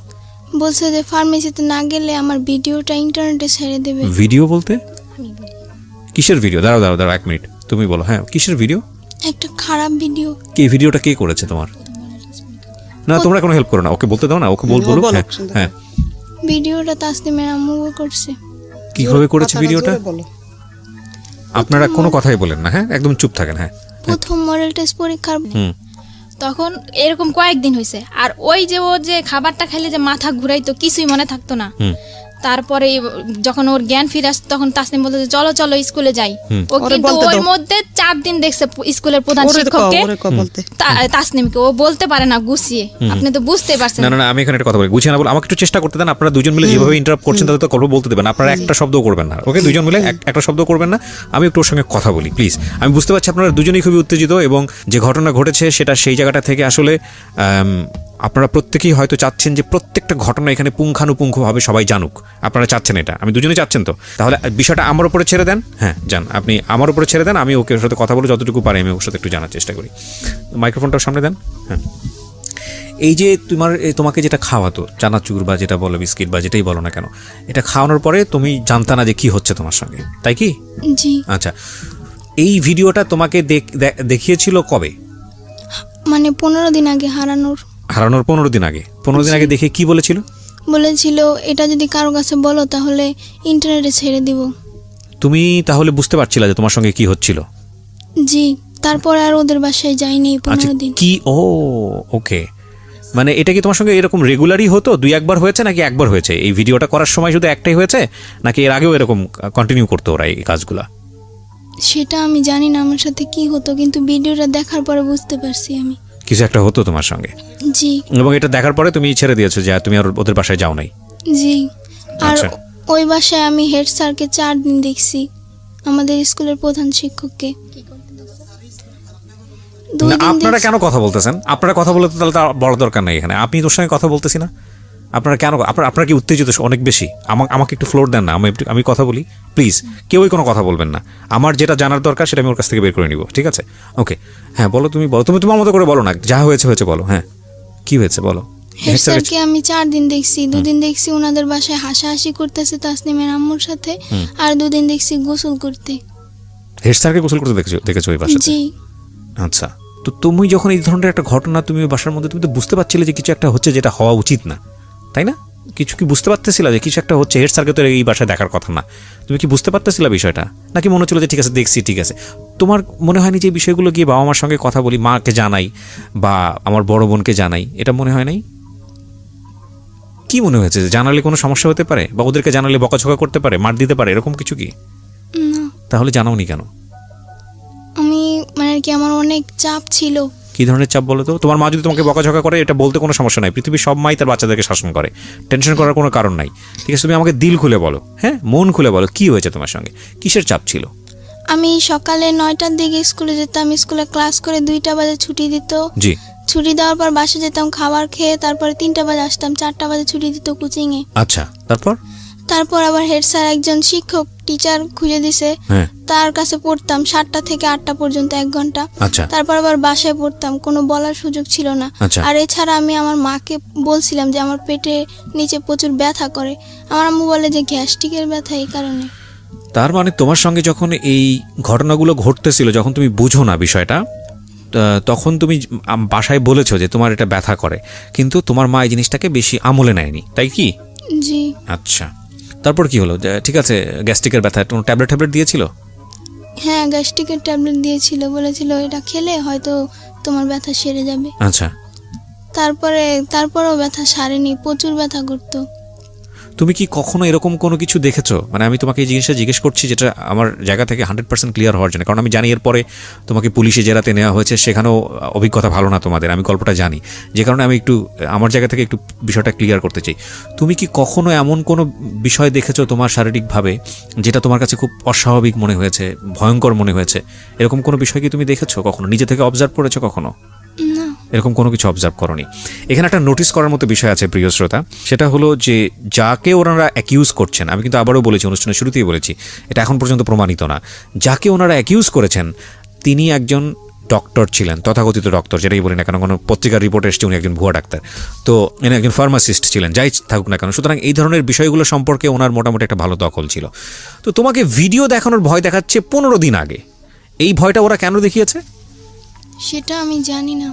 বলছে যে ফার্মেসিতে না গেলে আমার ভিডিওটা ইন্টারনেটে ছেড়ে দেবে। ভিডিও বলতে কিসের ভিডিও? দাঁড়াও 1 মিনিট, তুমি বলো। হ্যাঁ, কিসের ভিডিও? একটা খারাপ ভিডিও। কি ভিডিওটা কে করেছে তোমার? না, তোমরা কোনো হেল্প করো না, ওকে বলতে দাও না, ওকে বলুক। হ্যাঁ, ভিডিওটা তাসনিমের আম্মু করছে। কিভাবে করেছে ভিডিওটা? আপনারা কোনো কথাই বলেন না, হ্যাঁ, একদম চুপ থাকেন। হ্যাঁ, প্রথম মডেল টেস্ট পরীক্ষার তখন এরকম কয়েকদিন হয়েছে। আর ওই যে ও যে খাবারটা খাইলে যে মাথা ঘুরাইতো, কিছুই মনে থাকতো না। তারপরে যখন ওর জ্ঞান ফিরে আসছে তখন তাসনিম বলতে চলো চলো স্কুলে যাই। ও ওরে কিন্তু বলতে ওর দাও। মধ্যে 4 দিন দেখছে স্কুলের প্রধান ওরে কও, শিক্ষককে ওরে কও বলতে। তাসনিমকে, ও বলতে পারে না গুছিয়ে, আপনি তো বুঝতে পারছেন। না না না, আমি এখানে একটা কথা বলি, গুছিয়ে না বল, আমাকে একটু চেষ্টা করতে দেন। আপনারা দুজন মিলে যেভাবে ইন্টারাপ্ট করছেন তাদের তো গল্প বলতে দেবেন, আপনারা একটা শব্দ করবেন না, ওকে? দুজন মিলে একটা শব্দ করবেন না, আমি একটু ওর সঙ্গে কথা বলি প্লিজ। আমি বুঝতে পারছি আপনারা দুজনেই খুবই উত্তেজিত, এবং যে ঘটনা ঘটেছে সেটা সেই জায়গাটা থেকে আসলে আপনারা প্রত্যেকেই হয়তো চাচ্ছেন যে প্রত্যেকটা ঘটনা এখানে পুঙ্খানুপুঙ্খভাবে সবাই জানুক। আপনারা চাচ্ছেন এটা, আমি দুজনেই চাচ্ছেন। তো তাহলে বিষয়টা আমার উপরে ছেড়ে দেন। হ্যাঁ যান, আপনি আমার উপরে ছেড়ে দেন, আমি ওকে ওর সাথে কথা বলে যতটুকু পারি আমি ওর সাথে একটু জানার চেষ্টা করি। মাইক্রোফোনটাও সামনে দেন। হ্যাঁ, এই যে তোমাকে যেটা খাওয়াতো, চানাচুর বা যেটা বলো বিস্কিট বা যেটাই বলো না কেন, এটা খাওয়ানোর পরে তুমি জানতা না যে কি হচ্ছে তোমার সঙ্গে, তাই কি? জি। আচ্ছা, এই ভিডিওটা তোমাকে দেখিয়েছিল কবে? মানে 15 দিন আগে হারানোর 15 দিন আগে। 15 দিন আগে দেখে কি বলেছিল? বলেছিল এটা যদি কারো কাছে বলো তাহলে ইন্টারনেটে ছেড়ে দিব। তুমি তাহলে বুঝতে পারছিলে যে তোমার সঙ্গে কি হচ্ছিল? জি। তারপর আর ওদের বাসায় যাইনি 15 দিন। কি? ও ওকে, মানে এটা কি তোমার সঙ্গে এরকম রেগুলারই হতো? 2-1 বার হয়েছে নাকি একবার হয়েছে? এই ভিডিওটা করার সময় শুধু একটাই হয়েছে নাকি এর আগেও এরকম কন্টিনিউ করতো ওরা এই কাজগুলা? সেটা আমি জানি না আমার সাথে কি হতো, কিন্তু ভিডিওটা দেখার পরে বুঝতে পারছি আমি কিছু একটা হতো তোমার সঙ্গে। জি। এবং এটা দেখার পরে তুমি ছেড়ে দিয়েছো যে তুমি আর ওদের বাসায় যাও নাই? জি। আর আচ্ছা। ওই বাসায় আমি হেড স্যারকে 4 দিন দেখছি, আমাদের স্কুলের প্রধান শিক্ষককে। 2 না, দিন আপনারা দেখছি। কেন কথা বলতেছেন? আপনারা কথা বলতে তাহলে তার বড় দরকার নেই এখানে, আপনি তোর সঙ্গে কথা বলতেছি না, আপনারা কেন? আপনারা কি উত্তেজিত অনেক বেশি? আমাকে একটু ফ্লোর দেন না, আমি কথা বলি প্লিজ। কেউই কোনো কথা বলবেন না, আমার যেটা জানার দরকার সেটা আমি ওর কাছ থেকে বের করে নিব, ঠিক আছে? ওকে, হ্যাঁ বলো, তুমি বলো, তুমি তোমার মতো করে বলো না, যা হয়েছে হয়েছে বলো। হ্যাঁ, কি হয়েছে বলো। হেড স্যারকে আমি 4 দিন দেখছি। 2 দিন দেখছি ওনাদের বাসায় হাসাহাসি করতেছে তাসনিমের আম্মুর সাথে, আর 2 দিন দেখছি গোসল করতে। হেড স্যারকে গোসল করতে দেখেছো ওই বাসাতে? জি। আচ্ছা, তো তুমি যখন এই ধরনের একটা ঘটনা তুমি ওই বাসার মধ্যে, তুমি তো বুঝতে পারছিলে যে কিছু একটা হচ্ছে যেটা হওয়া উচিত না, তাই না? কিছু কি বুঝতে পারতেছিল যে কিছু একটা হচ্ছে? হেড স্যারকে তো এই বাসায় দেখার কথা না, তুমি কি বুঝতে পারতেছিল বিষয়টা? নাকি মনে হচ্ছিল যে ঠিক আছে দেখছি, ঠিক আছে? তোমার মনে হয়নি যে এই বিষয়গুলো গিয়ে বাবা মার সঙ্গে কথা বলি, মাকে জানাই বা আমার বড় বোনকে জানাই, এটা মনে হয় নাই? কি মনে হয়েছে যে জানালে কোনো সমস্যা হতে পারে, বা ওদেরকে জানালে বকাঝকা করতে পারে, মার দিতে পারে, এরকম কিছু কি? না, তাহলে জানাওনি কেন? আমি মানে আর কি আমার অনেক চাপ ছিল। কি ধরনের চাপ বলো তো? তোমার মা যদি তোমাকে বকাঝকা করে এটা বলতে কোনো সমস্যা নাই, পৃথিবীর সব মাই তার বাচ্চাদেরকে শাসন করে, টেনশন করার কোনো কারণ নাই, ঠিক আছে? তুমি আমাকে দিল খুলে বলো, হ্যাঁ মন খুলে বলো, কি হয়েছে তোমার সঙ্গে, কিসের চাপ ছিল? আমি সকালে 9টার দিকে স্কুলে যেতাম, স্কুলে ক্লাস করে 2টা বাজে ছুটি দিত। জি। ছুটি দেওয়ার পর বাসে যেতাম খাবার খেয়ে, তারপরে 3টা বাজে আসতাম, 4টা বাজে ছুটি দিত কোচিংয়ে। আচ্ছা, তারপর আবার হেড স্যার একজন শিক্ষক টিচার খুঁজে দিছে, হ্যাঁ, তার কাছে পড়তাম 7টা থেকে 8টা পর্যন্ত 1 ঘন্টা। আচ্ছা তারপর আবার বাসায় পড়তাম, কোনো বলার সুযোগ ছিল না। আচ্ছা। আর এছাড়া আমি আমার মাকে বলছিলাম যে আমার পেটে নিচে প্রচুর ব্যথা করে, আমার আম্মু বলে যে গ্যাস্ট্রিকের ব্যথা, এই কারণে। তার মানে তোমার সঙ্গে যখন এই ঘটনাগুলো ঘটতেছিল, যখন তুমি বুঝো না বিষয়টা, তখন তুমি বাসায় বলেছো যে তোমার এটা ব্যথা করে, কিন্তু তোমার মা এই জিনিসটাকে বেশি আমলে নেয়নি, তাই কি? জি। আচ্ছা, তারপর কি হলো? ঠিক আছে, গ্যাস্ট্রিকের ব্যথা, কোনো ট্যাবলেট দিয়েছিল? হ্যাঁ, গ্যাস্ট্রিকের ট্যাবলেট দিয়েছিল, বলেছিল এটা খেলে হয়তো তোমার ব্যথা সেরে যাবে। আচ্ছা, তারপরেও ব্যথা সারেনি, প্রচুর ব্যথা করতো। তুমি কি কখনো এরকম কোনো কিছু দেখেছো? মানে আমি তোমাকে এই জিনিসটা জিজ্ঞেস করছি যেটা আমার জায়গা থেকে 100% ক্লিয়ার হওয়ার জন্য, কারণ আমি জানি এরপরে তোমাকে পুলিশে জেরাতে নেওয়া হয়েছে, সেখানেও অভিজ্ঞতা ভালো না তোমাদের, আমি গল্পটা জানি, যে কারণে আমি একটু আমার জায়গা থেকে একটু বিষয়টা ক্লিয়ার করতে চাই। তুমি কি কখনো এমন কোনো বিষয় দেখেছো তোমার শারীরিকভাবে যেটা তোমার কাছে খুব অস্বাভাবিক মনে হয়েছে, ভয়ঙ্কর মনে হয়েছে? এরকম কোনো বিষয় কি তুমি দেখেছো কখনো, নিজে থেকে অবজার্ভ করেছো কখনো? না। এরকম কোনো কিছু অবজার্ভ করনি। এখানে একটা নোটিস করার মতো বিষয় আছে প্রিয় শ্রোতা, সেটা হলো যে যাকে ওনারা অ্যাকিউজ করছেন, আমি কিন্তু আবারও বলেছি, অনুষ্ঠানের শুরুতেই বলেছি, এটা এখন পর্যন্ত প্রমাণিত না, যাকে ওনারা অ্যাকিউজ করেছেন তিনি একজন ডক্টর ছিলেন, তথাকথিত ডক্টর, যেটাই বলি না কেন, কোনো পত্রিকার রিপোর্ট এসছে উনি একজন ভুয়া ডাক্তার, তো উনি একজন ফার্মাসিস্ট ছিলেন, যাই থাকুক না কেন। সুতরাং এই ধরনের বিষয়গুলো সম্পর্কে ওনার মোটামুটি একটা ভালো দখল ছিল। তো তোমাকে ভিডিও দেখানোর ভয় দেখাচ্ছে 15 দিন আগে, এই ভয়টা ওরা কেন দেখিয়েছে সেটা আমি জানি না।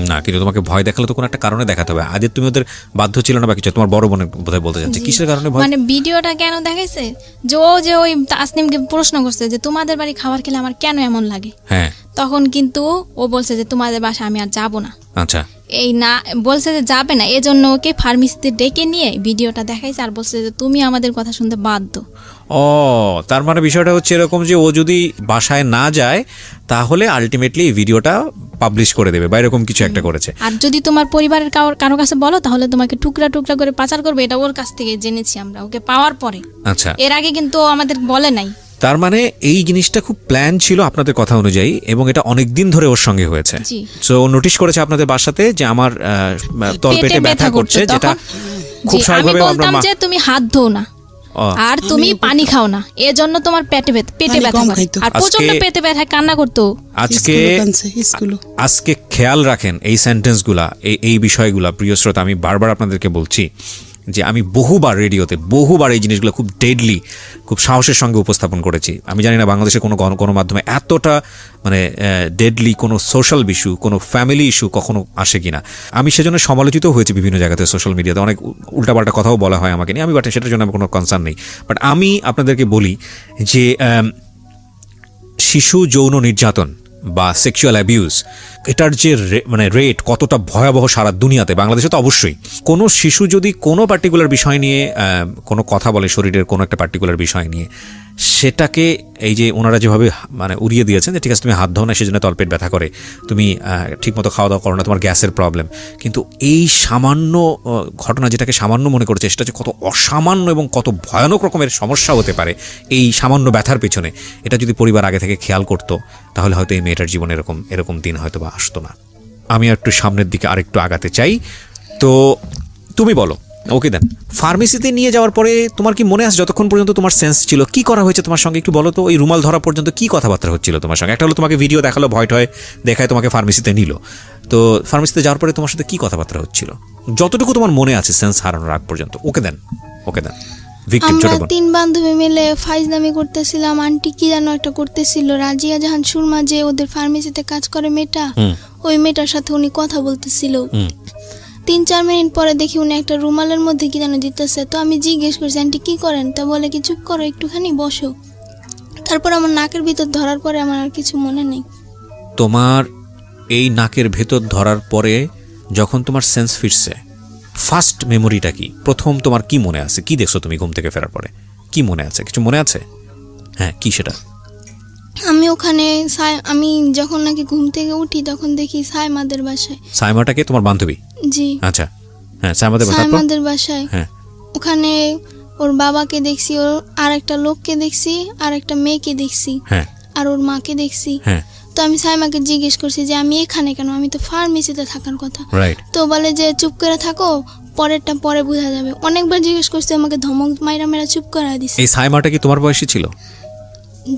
না, কিন্তু তোমাকে ভয় দেখালে তো কোনো একটা কারণে দেখাতে হবে। আগে তুমি ওদের বাধ্য ছিল না বা কিছু? তোমার বড় বোনের বোধহয় বলতে যাচ্ছে, কিসের কারণে ভয়? মানে ভিডিওটা কেন দেখাইছে, যে ওই তাসনিমকে প্রশ্ন করছে যে তোমাদের বাড়ি খাবার খেলে আমার কেন এমন লাগে, হ্যাঁ, তখন কিন্তু ও বলছে যে তোমাদের বাসা আমি আর যাব না। আচ্ছা, এই না বলছে যে যাবে না, এজন্য ওকে ফার্মেসিতে ডেকে নিয়ে ভিডিওটা দেখাইছে আর বলছে যে তুমি আমাদের কথা শুনতে বাধ্য। ও তার মানে বিষয়টা হচ্ছে এরকম যে ও যদি বাসায় না যায় তাহলে আলটিমেটলি এই ভিডিওটা পাবলিশ করে দেবে বা এরকম কিছু একটা করেছে। আর যদি তোমার পরিবারের কারো কাছে বলো তাহলে তোমাকে টুকরা টুকরা করে পাচার করবে, এটা ওর কাছ থেকে জেনেছি আমরা ওকে পাওয়ার পরে। আচ্ছা, এর আগে কিন্তু ও আমাদের বলে নাই। তার মানে এই জিনিসটা খুব প্ল্যান ছিল আপনাদের কথা অনুযায়ী এবং এটা অনেক দিন ধরে ওর সঙ্গে হয়েছে। জি। সো নোটিশ করেছে আপনাদের বাসাতে যে আমার তলপেটে ব্যথা করছে, যেটা খুব জি, আমি স্বাভাবিকভাবে আমরা বলতাম যে তুমি হাত ধো না আর তুমি পানি খাও না, এজন্য তোমার পেটে ব্যথা কম করে। খাইতো। আর প্রচন্ড পেটে ব্যথা কান্না করতো। আজকে খেয়াল রাখেন এই সেন্টেন্সগুলা, এই বিষয়গুলা প্রিয় শ্রোতা, আমি বারবার আপনাদেরকে বলছি যে আমি বহুবার রেডিওতে এই জিনিসগুলো খুব ডেডলি, খুব সাহসের সঙ্গে উপস্থাপন করেছি। আমি জানি না বাংলাদেশের কোনো গণমাধ্যমে এতটা মানে ডেডলি কোনো সোশ্যাল ইস্যু, কোনো ফ্যামিলি ইস্যু কখনো আসে কিনা। আমি সেজন্য সমালোচিত হয়েছি বিভিন্ন জায়গাতে, সোশ্যাল মিডিয়াতে অনেক উল্টাপাল্টা কথাও বলা হয় আমাকে নিয়ে, আমি বাট সেটার জন্য আমার কোনো কনসার্ন নেই। বাট আমি আপনাদেরকে বলি যে শিশু যৌন নির্যাতন বা সেক্সুয়াল অ্যাবিউজ, এটার যে মানে রেট কতটা ভয়াবহ সারা দুনিয়াতে, বাংলাদেশে তো অবশ্যই। কোনো শিশু যদি কোনো পার্টিকুলার বিষয় নিয়ে কোনো কথা বলে, শরীরের কোনো একটা পার্টিকুলার বিষয় নিয়ে, সেটাকে এই যে ওনারা যেভাবে মানে উড়িয়ে দিয়েছেন যে ঠিক আছে তুমি হাত ধো না সেজন্য তলপেট ব্যথা করে, তুমি ঠিকমতো খাওয়া দাওয়া করো না, তোমার গ্যাসের প্রবলেম, কিন্তু এই সামান্য ঘটনা যেটাকে সামান্য মনে করছে সেটা যে কত অসামান্য এবং কত ভয়ানক রকমের সমস্যা হতে পারে এই সামান্য ব্যথার পেছনে, এটা যদি পরিবার আগে থেকে খেয়াল করতো তাহলে হয়তো এই মেয়েটার জীবনে এরকম দিন হয়তো বা আসতো না। আমি একটু সামনের দিকে আরেকটু আগাতে চাই। তো তুমি বলো, ওকে দেন, ফার্মেসিতে নিয়ে যাওয়ার পরে তোমার কি মনে আছে যতক্ষণ পর্যন্ত তোমার সেন্স ছিল কি করা হয়েছে তোমার সঙ্গে একটু বলো তো? ওই রুমাল ধরা পর্যন্ত কি কথাবার্তা হচ্ছিল তোমার সঙ্গে? একটা হলো তোমাকে ভিডিও দেখালো, ভয় দেখায় তোমাকে ফার্মেসিতে নিল, তো ফার্মেসিতে যাওয়ার পরে তোমার সাথে কি কথাবার্তা হচ্ছিল যতটুকু তোমার মনে আছে সেন্স হারানোর আগ পর্যন্ত? ওকে দেন ভিকটিম, ছোট আমরা বোন। 3 বান্ধবী মিলে ফাইজলামি করতেছিলাম। আন্টি কি যেন একটা করতেছিল, রাজিয়া জাহান সুরমা যে ওদের ফার্মেসিতে কাজ করে মেয়েটা, ওই মেয়েটার সাথে উনি কথা বলতেছিল। 3-4 মিনিট পরে দেখি উনি একটা রুমালের মধ্যে কি যেন দিতেছে। তো আমি জিজ্ঞেস করছি আন্টি কি করেন, তা বলে কি চুপ করো একটুখানি বসো। তারপর আমার নাকের ভিতর ধরার পরে আমার আর কিছু মনে নেই। তোমার এই নাকের ভেতর ধরার পরে যখন তোমার সেন্স ফিরছে, ফার্স্ট মেমোরিটা কি? প্রথম তোমার কি মনে আছে? কি দেখছো তুমি ঘুম থেকে ফেরার পরে? কি মনে আছে? কিছু মনে আছে? হ্যাঁ, কি সেটা? আমি ওখানে আমি যখন নাকি ঘুম থেকে উঠি তখন দেখি সাইমাদের বাসায়। সাইমাটাকে তোমার বান্ধবী? জি। আচ্ছা, হ্যাঁ, সাইমাদের বাসায়। হ্যাঁ, ওখানে ওর বাবাকে দেখছি, ওর আর একটা লোককে দেখছি, আর একটা মেয়েকে দেখছি, হ্যাঁ, আর ওর মাকে দেখছি। হ্যাঁ। তো আমি সাইমাকে জিজ্ঞেস করছি যে আমি এখানে কেন, আমি তো ফার্মেসিতে থাকার কথা। রাইট। তো বলে যে চুপ করে থাকো, পরেরটা পরে বোঝা যাবে। অনেকবার জিজ্ঞেস করছি, আমাকে ধমক মাইরা চুপ করা দিছে। এই সাইমাটা কি তোমার বয়সী ছিল?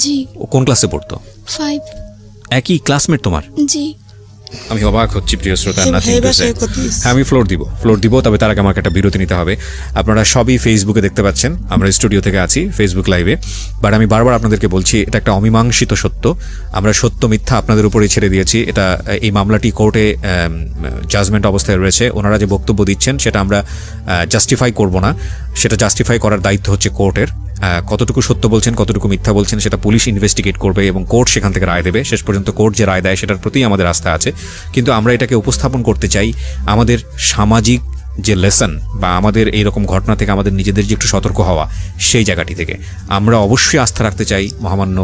জি। ও কোন ক্লাসে পড়তো? 5। একই ক্লাসমেট তোমার? জি। আমি অবাক হচ্ছি প্রিয় শ্রোতা, হ্যাঁ, আমি ফ্লোর দিব, তবে তার আগে আমাকে একটা বিরতি নিতে হবে। আপনারা সবই ফেসবুকে দেখতে পাচ্ছেন, আমরা স্টুডিও থেকে আছি ফেসবুক লাইভে, বাট আমি বারবার আপনাদেরকে বলছি এটা একটা অমীমাংসিত সত্য। আমরা সত্য মিথ্যা আপনাদের উপরেই ছেড়ে দিয়েছি। এটা এই মামলাটি কোর্টে জাজমেন্ট অবস্থায় রয়েছে। ওনারা যে বক্তব্য দিচ্ছেন সেটা আমরা জাস্টিফাই করব না, সেটা জাস্টিফাই করার দায়িত্ব হচ্ছে কোর্টের। কতটুকু সত্য বলছেন কতটুকু মিথ্যা বলছেন সেটা পুলিশ ইনভেস্টিগেট করবে এবং কোর্ট সেখান থেকে রায় দেবে। শেষ পর্যন্ত কোর্ট যে রায় দেয় সেটার প্রতি আমাদের আস্থা আছে, কিন্তু আমরা এটাকে উপস্থাপন করতে চাই আমাদের সামাজিক যে লেসন বা আমাদের এইরকম ঘটনা থেকে আমাদের নিজেদের যে একটু সতর্ক হওয়া, সেই জায়গাটি থেকে আমরা অবশ্যই আস্থা রাখতে চাই মহামান্য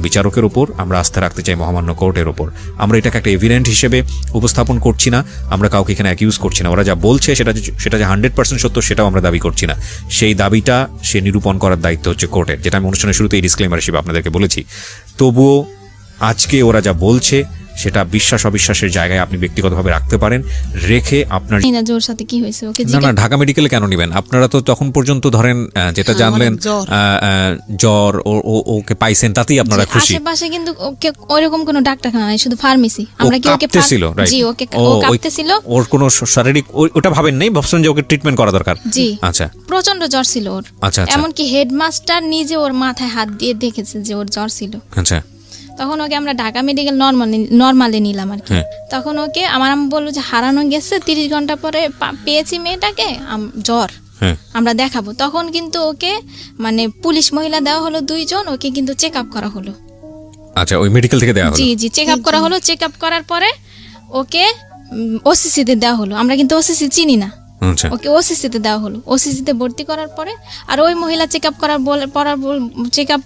বিচারকের উপর, আমরা আস্থা রাখতে চাই মহামান্য কোর্টের উপর। আমরা এটাকে একটা এভিডেন্ট হিসেবে উপস্থাপন করছি না, আমরা কাউকে এখানে অ্যাকিউজ করছি না। ওরা যা বলছে সেটা যে 100% সত্য সেটাও আমরা দাবি করছি না। সেই দাবিটা সে নিরূপণ করার দায়িত্ব হচ্ছে কোর্টের, যেটা আমি অনুষ্ঠানের শুরুতে এই ডিসক্লেমার হিসেবে আপনাদেরকে বলেছি। তবুও আজকে ওরা যা বলছে সেটা বিশ্বাস অবিশ্বাসের জায়গায় আপনি ব্যক্তিগতভাবে রাখতে পারেন, রেখে আপনার ওর সাথে কি হয়েছে ওকে না ঢাকা মেডিকেলে কেন নেবেন আপনারা? তো তখন পর্যন্ত ধরেন যেটা জানলেন জ্বর, ওকে পাইছেন, তাতেই আপনারা খুশি। আশেপাশে কিন্তু ওকে ওইরকম কোনো ডাক্তারখানা নাই, শুধু ফার্মেসি। আমরা কি ওকে কাঁপতেছিল? জি, ওকে কাঁপতেছিল। ওর কোনো শারীরিক ওটা ভাবেন নাই, ভাবছেন যে ওকে ট্রিটমেন্ট করা দরকার? জি। আচ্ছা, প্রচন্ড জ্বর ছিল ওর। আচ্ছা, এমনকি হেডমাস্টার নিজে ওর মাথায় হাত দিয়ে দেখেছে যে ওর জ্বর ছিল। আচ্ছা। তখন ওকে আমরা ঢাকা মেডিকেল নর্মালে নিলাম আর কি। তখন ওকে আমার আম্মু বললো যে হারানো গেছে, 30 ঘন্টা পরে পেয়েছি মেয়েটাকে, জ্বর, আমরা দেখাবো। তখন কিন্তু ওকে মানে পুলিশ মহিলা দেওয়া হলো 2 জন, ওকে কিন্তু চেক আপ করা হলো। আচ্ছা, ওই মেডিকেল থেকে দেওয়া হলো? জি, চেক আপ করা হলো। চেক আপ করার পরে ওকে ওসিসিতে দেওয়া হলো, আমরা কিন্তু ওসিসি চিনি না, আচ্ছা ওকে ওসিসিতে দেওয়া হলো। ওসিসিতে ভর্তি করার পরে আর ওই মহিলা চেক আপ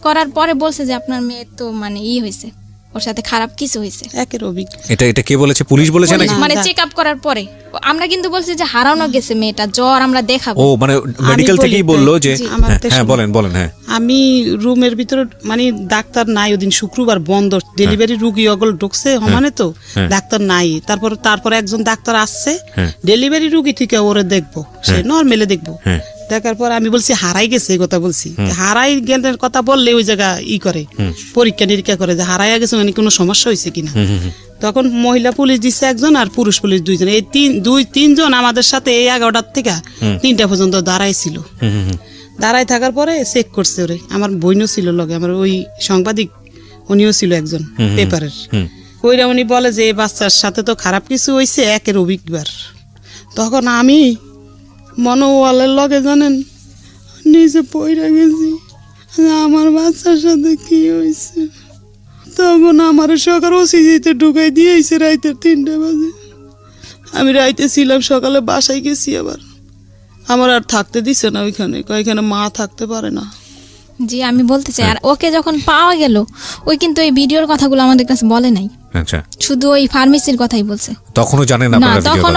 করার পরে বলছে যে আপনার মেয়ের তো মানে হয়েছে, ওর সাথে খারাপ কিছু হয়েছে। একের অভিজ্ঞ এটা কে বলেছে? পুলিশ বলেছে নাকি? মানে চেক আপ করার পরে আমরা কিন্তু বলছি যে হারানো গেছে মেয়েটা, জ্বর আমরা দেখাবো। ও মানে মেডিকেল থেকেই বললো যে আমার হ্যাঁ বলেন হ্যাঁ। আমি রুমের ভিতরে মানে ডাক্তার নাই, ওদিন শুক্রবার বন্ধ, ডেলিভারি রুগী অগল ঢুকছে সমানে তো ডাক্তার নাই। তারপর একজন ডাক্তার আসছে, ডেলিভারি রুগী থেকে ওরে দেখবো, সে নর্মালে দেখবো। দেখার পর আমি বলছি হারাই গেছে, এই কথা বলছি। হারাই গেলের কথা বললে ওই জায়গা করে পরীক্ষা নিরীক্ষা করে যে হারাইয়া গেছে মানে কোনো সমস্যা হয়েছে কিনা। তখন মহিলা পুলিশ দিচ্ছে একজন আর পুরুষ পুলিশ দুইজন, এই তিনজন আমাদের সাথে এই 11টার থেকে 3টা পর্যন্ত দাঁড়াইছিল। দাঁড়াই থাকার পরে চেক করছে ওরে, আমার বইনও ছিল লগে, আমার ওই সাংবাদিক উনিও ছিল একজন পেপারের। ওইরা উনি বলে যে এই বাচ্চার সাথে তো খারাপ কিছু হয়েছে, একের অভিজ্ঞবার। তখন আমি মনোওয়ালের লগে জানেন নিজে পইরা গেছি যে আমার বাচ্চার সাথে কি হয়েছে। তখন আমার সকাল ওসিজিতে ঢুকাই দিয়েছে রাইতে 3টা বাজে। আমি রাইতে ছিলাম, সকালে বাসায় গেছি, আবার আমার আর থাকতে দিছে না ওইখানে, এখানে মা থাকতে পারে না। জি আমি বলতে চাই, আর ওকে যখন পাওয়া গেল ওই কিন্তু এই ভিডিওর কথাগুলো আমাদের কাছে বলে নাই, আচ্ছা শুধু ওই ফার্মেসির কথাই বলছে। তখনও জানেন না আপনারা ভিডিও তখন